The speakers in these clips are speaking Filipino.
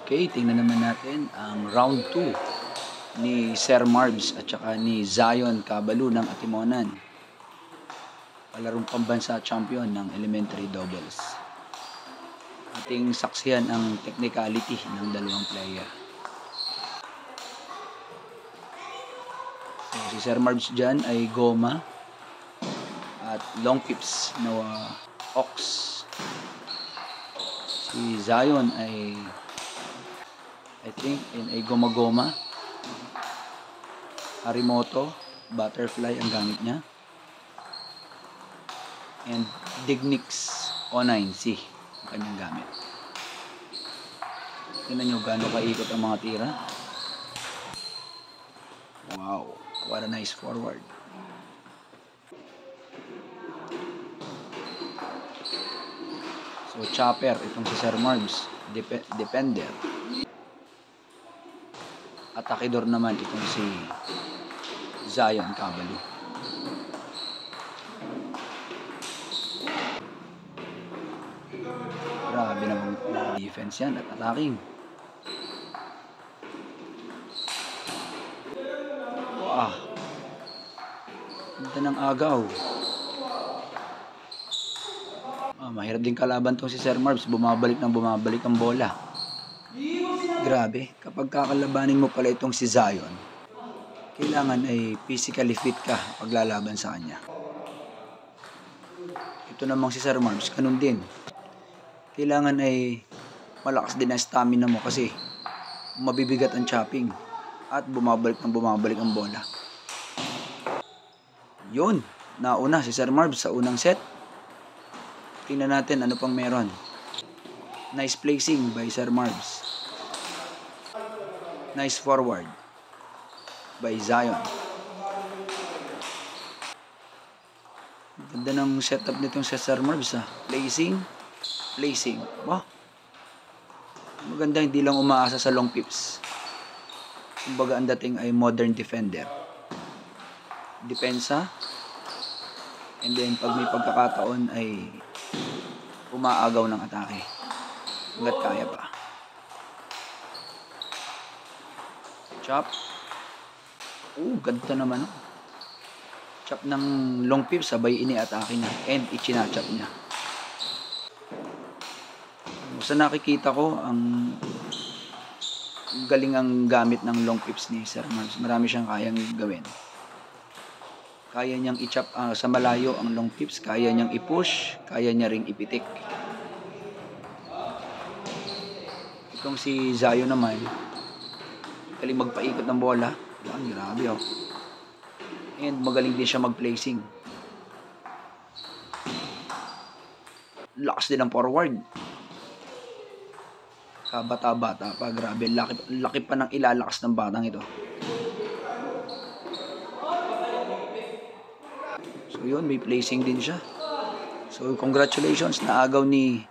Okay, tingnan naman natin ang round 2 ni Sir Marbs at saka ni Zion Cabalu ng Atimonan. Palarong pambansa champion ng elementary doubles. Ating saksihan ang technicality ng dalawang player. So, si Sir Marbs dyan ay goma at long pips na ox. Si Zion ay I think in a goma-goma. Harimoto, butterfly ang gamit niya. And Dignix O9C ang kanyang gamit. Tingnan nyo gaano kaikot ang mga tira. Wow, what a nice forward. So chopper, itong si Sir Marbs, defender. Atakidor naman itong si Zion Cabalu. Grabe naman defense yan at attacking. Wow. Ganda ng agaw. Mahirap din kalaban tong si Sir Marbs. Bumabalik ang bola. Grabe, kapag kakalabanin mo pala itong si Zion, kailangan ay physically fit ka paglalaban sa kanya. Ito namang si Sir Marbs, ganun din. Kailangan ay malakas din ang stamina mo kasi mabibigat ang chopping at bumabalik ang bola. Yun, nauna si Sir Marbs sa unang set. Tingnan natin ano pang meron. Nice placing by Sir Marbs. Nice forward by Zion. Ganda ng setup nitong sa Sir Marbs. Placing. Bah. Maganda, hindi lang umaasa sa long pips. Kumbaga ang dating ay modern defender. Depensa. And then pag may pagkakataon ay umaagaw ng atake. Hanggat kaya pa. Chop. Ganda naman. Chop ng long pips, sabay ini-atake niya. And ichina-chop niya. Sa nakikita ko, ang galing ang gamit ng long pips ni Sir Marbs. Marami siyang kayang gawin. Kaya niyang i-chop sa malayo ang long pips. Kaya niyang i-push. Kaya niya ring ipitik. Itong si Zion naman, galing magpaikot ng bola. Yan, grabe oh. And magaling din siya mag-placing. Lakas din ang forward. Kabata-bata pa, grabe. Laki pa ng ilalakas ng batang ito. So yun, may placing din siya. So congratulations, naagaw ni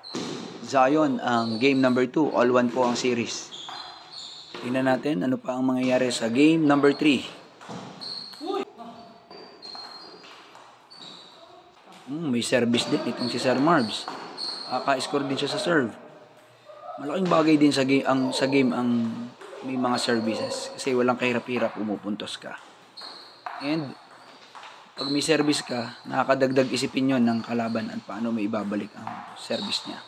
Zion ang game number 2. All 1 po ang series. Tingnan natin ano pa ang mangyayari sa game number 3. May service din itong si Sir Marbs. Ka-score din siya sa serve. Malaking bagay din sa game ang may mga services kasi walang kahirap-hirap pumupuntos ka. And pag may service ka, nakakadagdag isipin yon ng kalaban at paano may ibabalik ang service niya.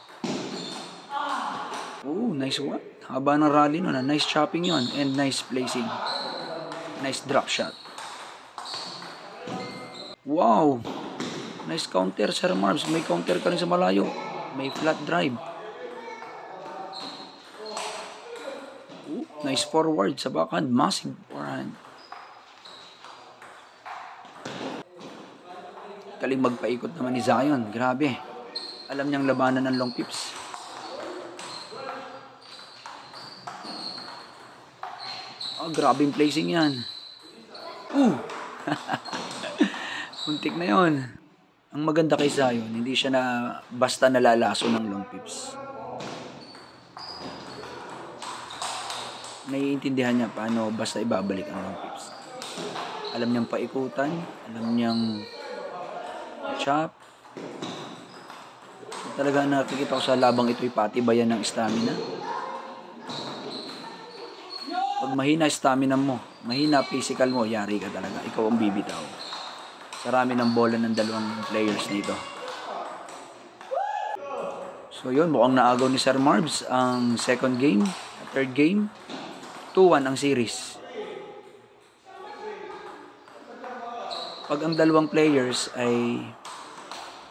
Nice one. Haba ng rally nun. Nice chopping yon and nice placing. Nice drop shot. Wow! Nice counter, Sir Marbs. May counter ka rin sa malayo. May flat drive. Nice forward sa backhand. Massive forehand. Galing magpaikot naman ni Zion. Grabe. Alam niyang labanan ng long pips. Grabe yung placing yan. Puntik na yon. Ang maganda kay Zion, hindi siya na basta nalalaso ng long pips. Naiintindihan niya paano basta ibabalik ang long pips. Alam niyang paikutan, alam niyang chop. So, talaga nakikita ko sa labang ito'y patibayan ng stamina. Pag mahina stamina mo, mahina physical mo, yari ka talaga. Ikaw ang bibitaw. Sarami ng bola ng dalawang players nito. So yun, mukhang naagaw ni Sir Marbs ang second game, third game. 2-1 ang series. Pag ang dalawang players ay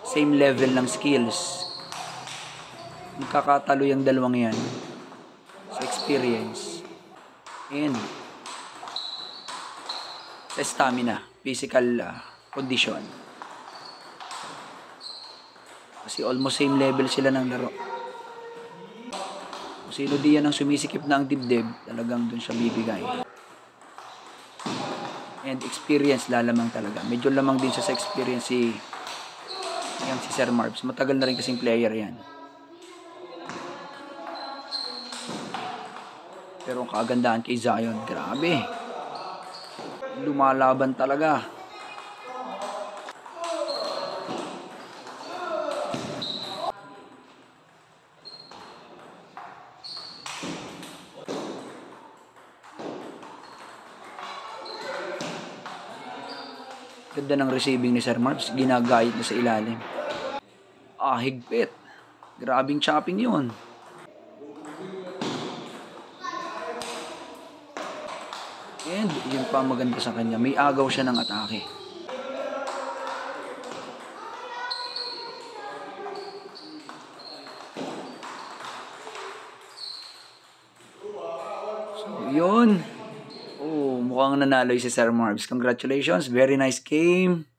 same level ng skills, magkakatalo yung dalawang yan sa experience and sa stamina, physical condition. Kasi almost same level sila ng laro. Kung sino diyan ang sumisikip na ang dibdib, talagang dun siya bibigay. And experience lalamang talaga. Medyo lamang din siya sa experience si Sir Marbs. Matagal na rin kasing player yan. Pero ang kagandahan kay Zion, grabe. Lumalaban talaga. Ganda ng receiving ni Sir Marbs. Ginagayit na sa ilalim. Higpit. Grabing chopping yun. And yun pa maganda sa kanya. May agaw siya ng atake. So yun. Mukhang nanalo si Sir Marbs. Congratulations. Very nice game.